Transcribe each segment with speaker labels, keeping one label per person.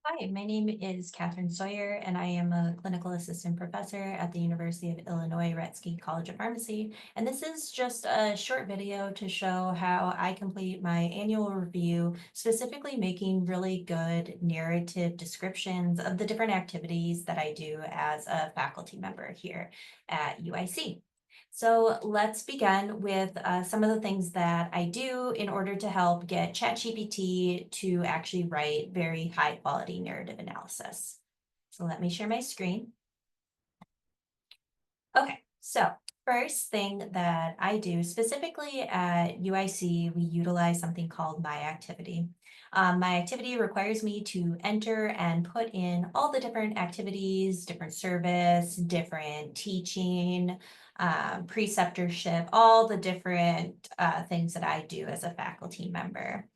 Speaker 1: Hi, my name is Catherine Sawyer, and I am a clinical assistant professor at the University of Illinois Retsky College of Pharmacy. And this is just a short video to show how I complete my annual review, specifically making really good narrative descriptions of the different activities that I do as a faculty member here at UIC. So let's begin with some of the things that I do in order to help get ChatGPT to actually write very high quality narrative analysis. So let me share my screen. Okay, so first thing that I do specifically at UIC, we utilize something called My Activity. My activity requires me to enter and put in all the different activities, different service, different teaching, preceptorship, all the different things that I do as a faculty member.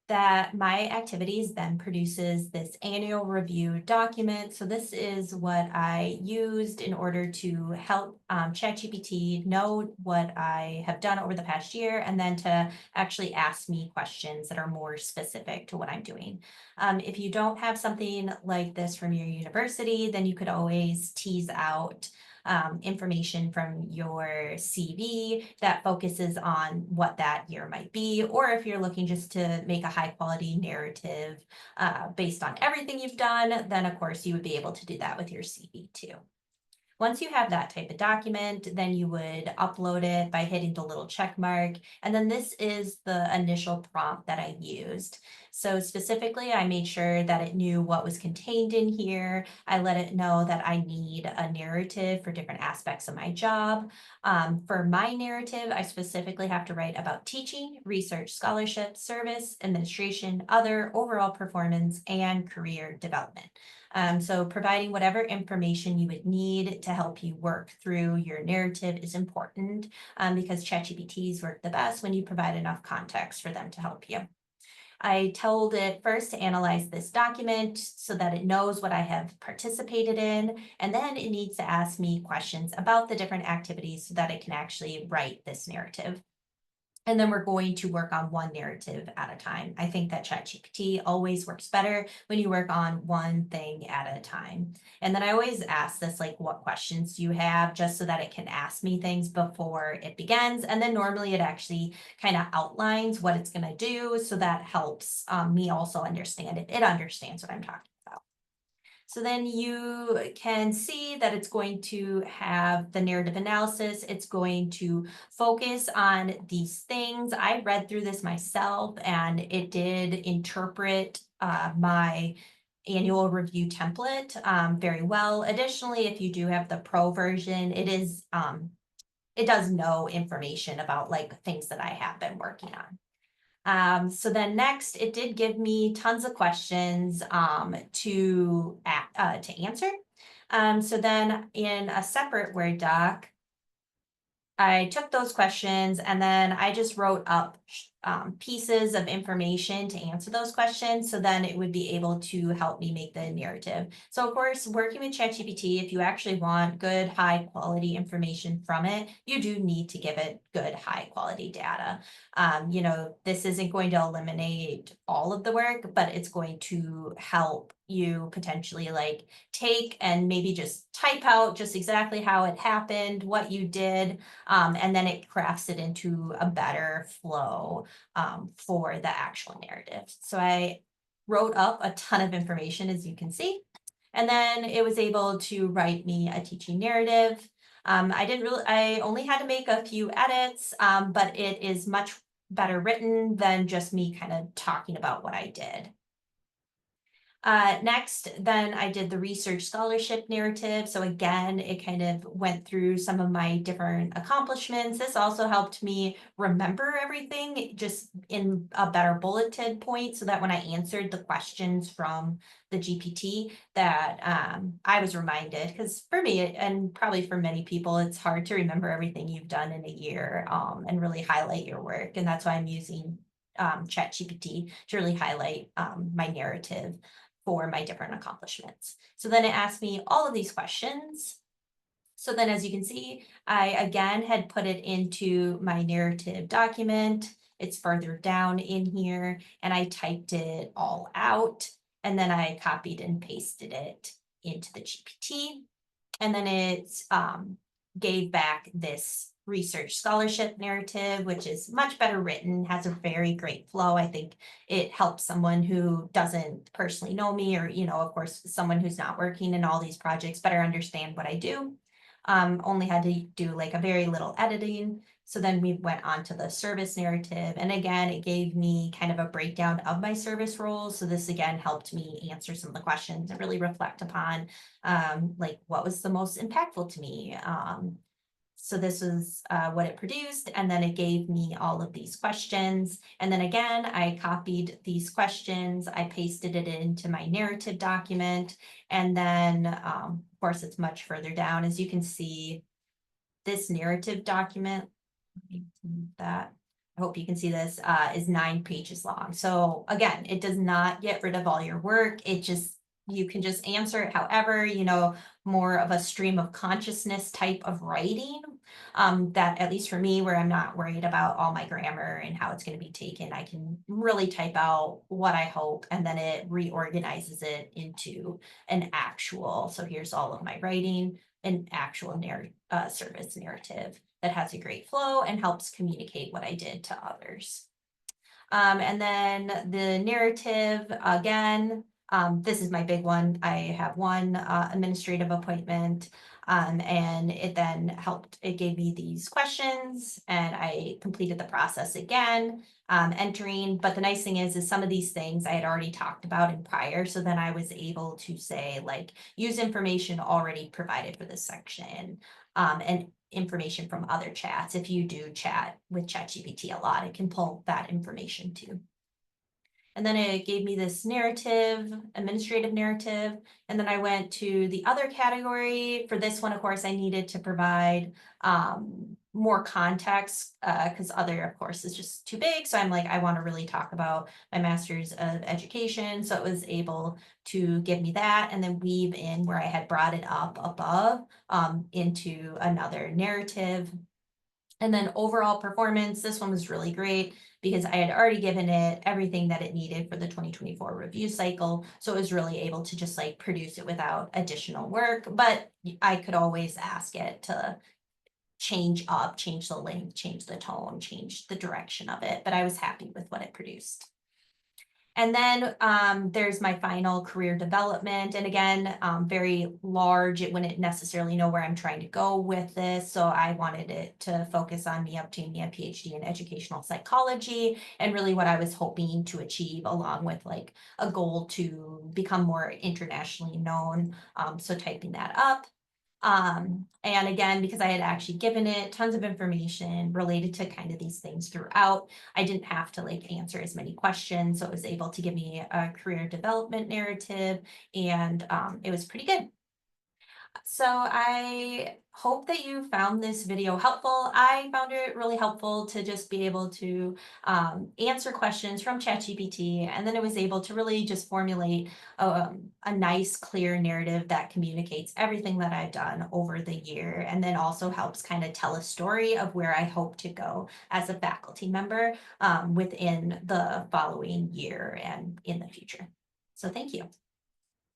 Speaker 1: That My Activities then produces this annual review document. So this is what I used in order to help ChatGPT know what I have done over the past year, and then to actually ask me questions that are more specific to what I'm doing. If you don't have something like this from your university, then you could always tease out information from your CV that focuses on what that year might be, or if you're looking just to make a high quality narrative based on everything you've done, then of course you would be able to do that with your CV too. Once you have that type of document, then you would upload it by hitting the little check mark. And then this is the initial prompt that I used. So specifically, I made sure that it knew what was contained in here. I let it know that I need a narrative for different aspects of my job. For my narrative, I specifically have to write about teaching, research, scholarship, service, administration, other overall performance, and career development. So providing whatever information you would need to help you work through your narrative is important because ChatGPTs work the best when you provide enough context for them to help you. I told it first to analyze this document so that it knows what I have participated in, and then it needs to ask me questions about the different activities so that it can actually write this narrative. And then we're going to work on one narrative at a time. I think that ChatGPT always works better when you work on one thing at a time. And then I always ask this, like, what questions do you have, just so that it can ask me things before it begins. And then normally it actually kind of outlines what it's going to do. So that helps me also understand if it understands what I'm talking about. So then you can see that it's going to have the narrative analysis. It's going to focus on these things. I read through this myself and it did interpret my annual review template very well. Additionally, if you do have the pro version, it does know information about like things that I have been working on. So then next, it did give me tons of questions to answer. So then in a separate Word doc, I took those questions and then I just wrote up pieces of information to answer those questions. So then it would be able to help me make the narrative. So of course, working with ChatGPT, if you actually want good, high quality information from it, you do need to give it good, high quality data. This isn't going to eliminate all of the work, but it's going to help you potentially like take and maybe just type out just exactly how it happened, what you did, and then it crafts it into a better flow for the actual narrative. So I wrote up a ton of information, as you can see, and then it was able to write me a teaching narrative. I only had to make a few edits, but it is much better written than just me kind of talking about what I did. Next, then I did the research scholarship narrative. So again, it kind of went through some of my different accomplishments. This also helped me remember everything just in a better bulleted point so that when I answered the questions from the GPT that I was reminded, because for me and probably for many people, it's hard to remember everything you've done in a year and really highlight your work. And that's why I'm using ChatGPT to really highlight my narrative for my different accomplishments. So then it asked me all of these questions. So then as you can see, I again had put it into my narrative document. It's further down in here and I typed it all out. and then I copied and pasted it into the GPT, and then it gave back this research scholarship narrative, which is much better written, has a very great flow. I think it helps someone who doesn't personally know me, or, of course, someone who's not working in all these projects better understand what I do. Only had to do like a very little editing. So then we went on to the service narrative. And again, it gave me kind of a breakdown of my service roles. So this again helped me answer some of the questions and really reflect upon like what was the most impactful to me. So this was what it produced, and then it gave me all of these questions. And then again, I copied these questions, I pasted it into my narrative document, and then of course it's much further down. As you can see, this narrative document, let me move that. I hope you can see this, is 9 pages long. So again, it does not get rid of all your work. You can just answer it however, more of a stream of consciousness type of writing. That at least for me, where I'm not worried about all my grammar and how it's going to be taken, I can really type out what I hope, and then it reorganizes it into an actual. So here's all of my writing, an actual service narrative that has a great flow and helps communicate what I did to others. And then the narrative, again, this is my big one. I have one administrative appointment, and it then it gave me these questions, and I completed the process again, entering. But the nice thing is some of these things I had already talked about in prior. So then I was able to say, like, use information already provided for this section, and information from other chats. If you do chat with ChatGPT a lot, it can pull that information too. And then it gave me this narrative, administrative narrative. And then I went to the other category. For this one, of course, I needed to provide more context because other, of course, is just too big. So I'm like, I want to really talk about my master's of education. So it was able to give me that and then weave in where I had brought it up above into another narrative. And then overall performance, this one was really great because I had already given it everything that it needed for the 2024 review cycle. So it was really able to just like produce it without additional work, but I could always ask it to change the length, change the tone, change the direction of it, but I was happy with what it produced. And then there's my final career development. And again, very large. It wouldn't necessarily know where I'm trying to go with this. So I wanted it to focus on me obtaining a PhD in educational psychology and really what I was hoping to achieve, along with like a goal to become more internationally known. So typing that up. And again, because I had actually given it tons of information related to kind of these things throughout, I didn't have to like answer as many questions. So it was able to give me a career development narrative, and it was pretty good. So I hope that you found this video helpful. I found it really helpful to just be able to answer questions from ChatGPT, and then it was able to really just formulate a nice, clear narrative that communicates everything that I've done over the year, and then also helps kind of tell a story of where I hope to go as a faculty member within the following year and in the future. So thank you.